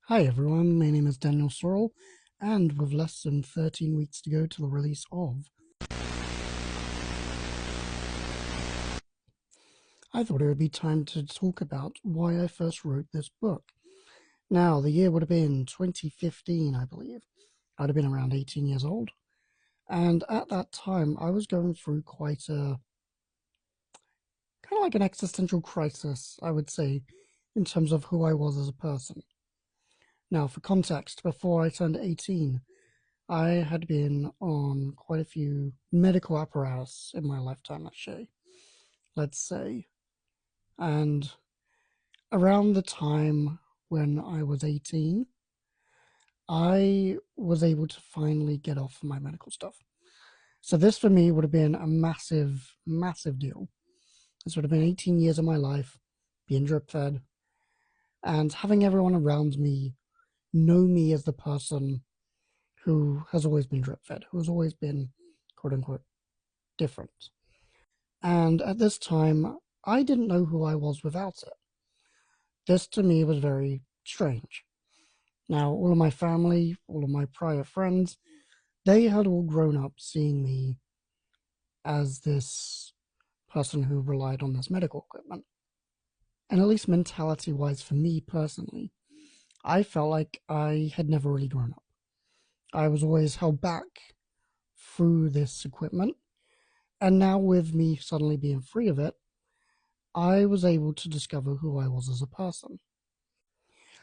Hi everyone, my name is Daniel Sorrell, and with less than 13 weeks to go to the release of, I thought it would be time to talk about why I first wrote this book. Now, the year would have been 2015, I believe. I'd have been around 18 years old, and at that time I was going through quite a kind of like an existential crisis, I would say, in terms of who I was as a person. Now, for context, before I turned 18, I had been on quite a few medical apparatus in my lifetime, let's say. And around the time when I was 18, I was able to finally get off my medical stuff. So this for me would have been a massive, massive deal. This would have been 18 years of my life being drip fed and having everyone around me know me as the person who has always been drip fed, who has always been quote unquote different. And at this time, I didn't know who I was without it. This to me was very strange. Now, all of my family, all of my prior friends, they had all grown up seeing me as this person who relied on this medical equipment. And at least mentality wise, for me personally, I felt like I had never really grown up. I was always held back through this equipment. And now, with me suddenly being free of it, I was able to discover who I was as a person.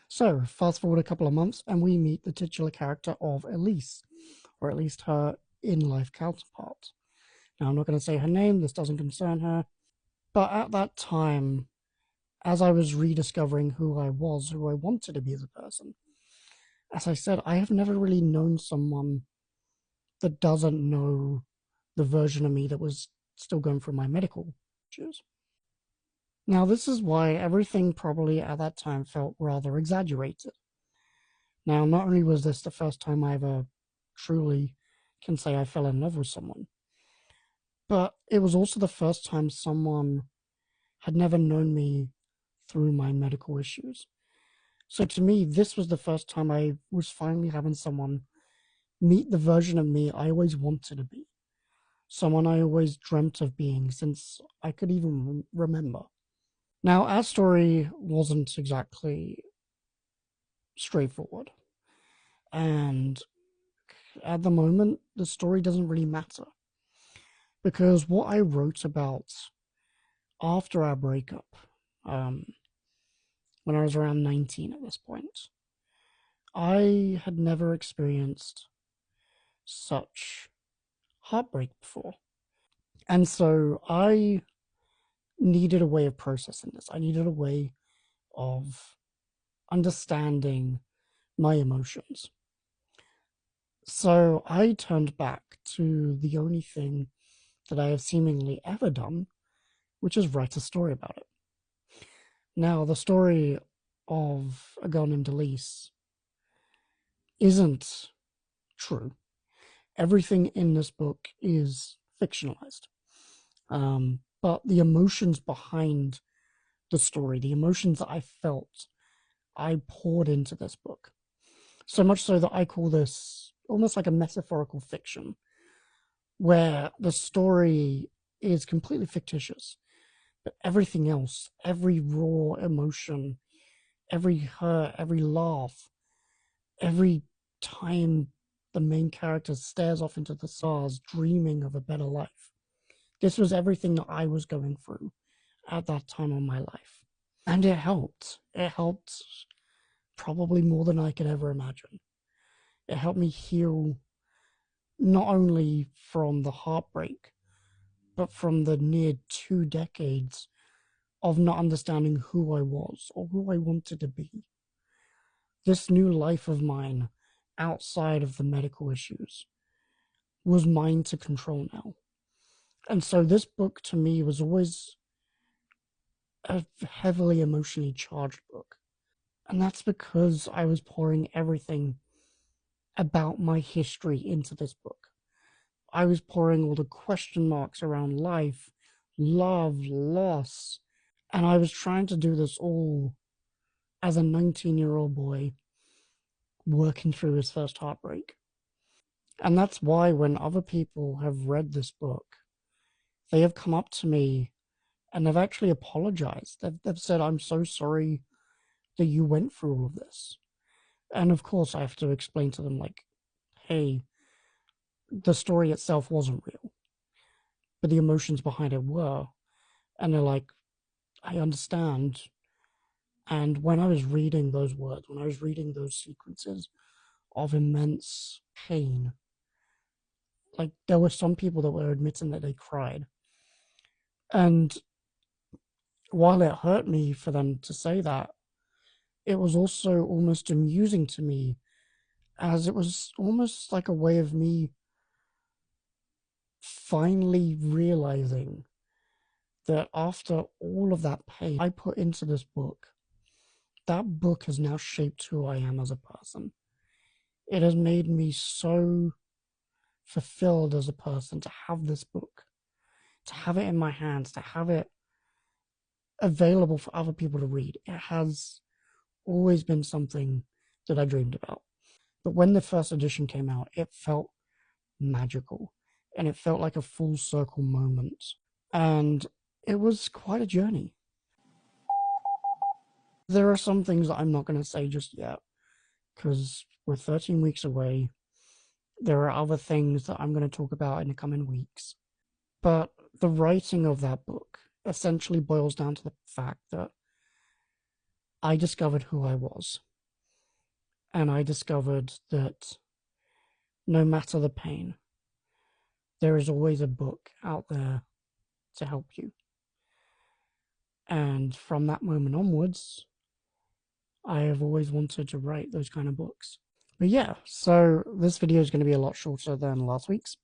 So, fast forward a couple of months, and we meet the titular character of Elise, or at least her in life counterpart. Now, I'm not going to say her name, this doesn't concern her, but at that time, as I was rediscovering who I was, who I wanted to be as a person, as I said, I have never really known someone that doesn't know the version of me that was still going through my medical issues. Now, this is why everything probably at that time felt rather exaggerated. Now, not only was this the first time I ever truly can say I fell in love with someone, but it was also the first time someone had never known me through my medical issues. So to me, this was the first time I was finally having someone meet the version of me I always wanted to be, someone I always dreamt of being since I could even remember. Now, our story wasn't exactly straightforward, and at the moment, the story doesn't really matter because what I wrote about after our breakup, um, when I was around 19 at this point, I had never experienced such heartbreak before. And so I needed a way of processing this. I needed a way of understanding my emotions. So I turned back to the only thing that I have seemingly ever done, which is write a story about it. Now, the story of a girl named Elise isn't true. Everything in this book is fictionalized. But the emotions behind the story, the emotions that I felt, I poured into this book. So much so that I call this almost like a metaphorical fiction, where the story is completely fictitious, but everything else, every raw emotion, every hurt, every laugh, every time the main character stares off into the stars dreaming of a better life. This was everything that I was going through at that time of my life. And it helped. It helped probably more than I could ever imagine. It helped me heal not only from the heartbreak, but from the near 2 decades of not understanding who I was or who I wanted to be. This new life of mine outside of the medical issues was mine to control now. And so this book to me was always a heavily emotionally charged book. And that's because I was pouring everything about my history into this book. I was pouring all the question marks around life, love, loss, and I was trying to do this all as a 19-year-old boy working through his first heartbreak. And that's why when other people have read this book, they have come up to me and they've actually apologized. They've said, I'm so sorry that you went through all of this. And of course, I have to explain to them, like, hey, the story itself wasn't real, but the emotions behind it were. And they're like, I understand. And when I was reading those words, when I was reading those sequences of immense pain, like, there were some people that were admitting that they cried. And while it hurt me for them to say that, it was also almost amusing to me, as it was almost like a way of me finally realizing that after all of that pain I put into this book, that book has now shaped who I am as a person. It has made me so fulfilled as a person to have this book, to have it in my hands, to have it available for other people to read. It has always been something that I dreamed about. But when the first edition came out, it felt magical and it felt like a full circle moment. And it was quite a journey. There are some things that I'm not going to say just yet because we're 13 weeks away. There are other things that I'm going to talk about in the coming weeks. But the writing of that book essentially boils down to the fact that I discovered who I was. And I discovered that no matter the pain, there is always a book out there to help you. And from that moment onwards, I have always wanted to write those kind of books. But yeah, so this video is going to be a lot shorter than last week's.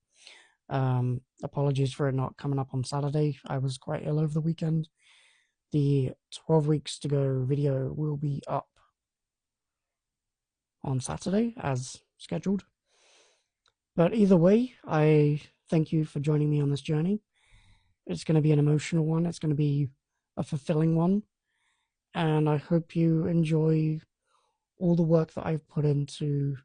Apologies for it not coming up on Saturday. I was quite ill over the weekend. The 12 weeks to go video will be up on Saturday as scheduled. But either way, I thank you for joining me on this journey. It's going to be an emotional one. It's going to be a fulfilling one. And I hope you enjoy all the work that I've put into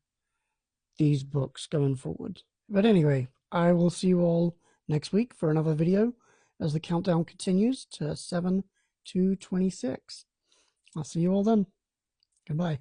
these books going forward. But anyway, I will see you all next week for another video as the countdown continues to 7/2/26. I'll see you all then. Goodbye.